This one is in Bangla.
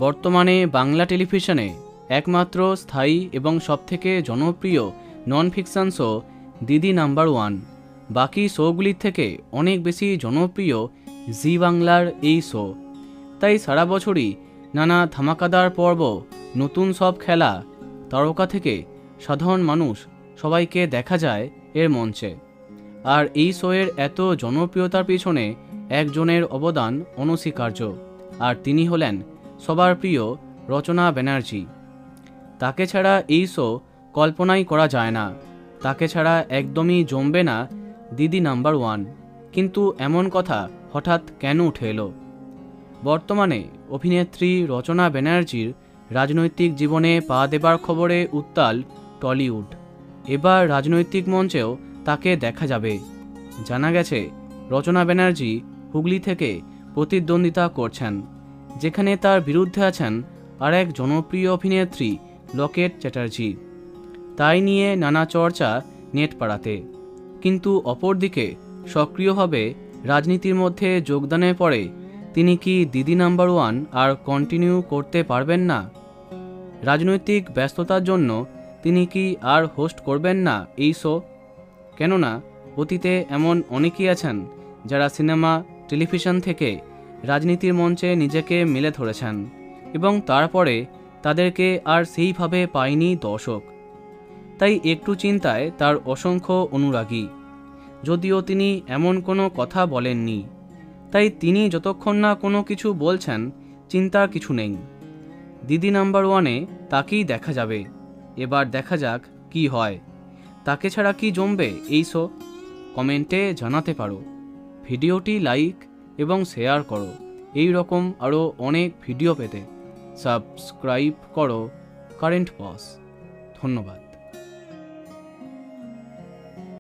বর্তমানে বাংলা টেলিভিশনে একমাত্র স্থায়ী এবং সবথেকে জনপ্রিয় নন ফিকশন শো দিদি নাম্বার ওয়ান। বাকি শোগুলির থেকে অনেক বেশি জনপ্রিয় জি বাংলার এই শো। তাই সারা বছরই নানা ধামাকাদার পর্ব, নতুন সব খেলা, তারকা থেকে সাধারণ মানুষ সবাইকে দেখা যায় এর মঞ্চে। আর এই শোয়ের এত জনপ্রিয়তার পিছনে একজনের অবদান অনস্বীকার্য, আর তিনি হলেন সবার প্রিয় রচনা ব্যানার্জি। তাকে ছাড়া এই শো কল্পনাই করা যায় না, তাকে ছাড়া একদমই জমবে না দিদি নাম্বার ওয়ান। কিন্তু এমন কথা হঠাৎ কেন উঠে এলো? বর্তমানে অভিনেত্রী রচনা ব্যানার্জির রাজনৈতিক জীবনে পা দেবার খবরে উত্তাল টলিউড। এবার রাজনৈতিক মঞ্চেও তাকে দেখা যাবে। জানা গেছে রচনা ব্যানার্জি হুগলি থেকে প্রতিদ্বন্দ্বিতা করছেন, যেখানে তার বিরুদ্ধে আছেন আর এক জনপ্রিয় অভিনেত্রী লকেট চ্যাটার্জি। তাই নিয়ে নানা চর্চা নেট পাড়াতে। কিন্তু অপরদিকে সক্রিয়ভাবে রাজনীতির মধ্যে যোগদানের পরে তিনি কি দিদি নাম্বার ওয়ান আর কন্টিনিউ করতে পারবেন না? রাজনৈতিক ব্যস্ততার জন্য তিনি কি আর হোস্ট করবেন না এই শো? কেননা অতীতে এমন অনেকেই আছেন যারা সিনেমা, টেলিভিশন থেকে রাজনীতির মঞ্চে নিজেকে মেলে ধরেছেন এবং তারপরে তাদেরকে আর সেইভাবে পায়নি দর্শক। তাই একটু চিন্তায় তার অসংখ্য অনুরাগী, যদিও তিনি এমন কোনো কথা বলেননি। তাই তিনি যতক্ষণ না কোনো কিছু বলছেন, চিন্তার কিছু নেই। দিদি নাম্বার ওয়ানে তাকেই দেখা যাবে। এবার দেখা যাক কি হয়। তাকে ছাড়া কি জমবে এই শো? কমেন্টে জানাতে পারো। ভিডিওটি লাইক এবং শেয়ার করো। এই রকম আরও অনেক ভিডিও পেতে সাবস্ক্রাইব করো কারেন্ট পজ। ধন্যবাদ।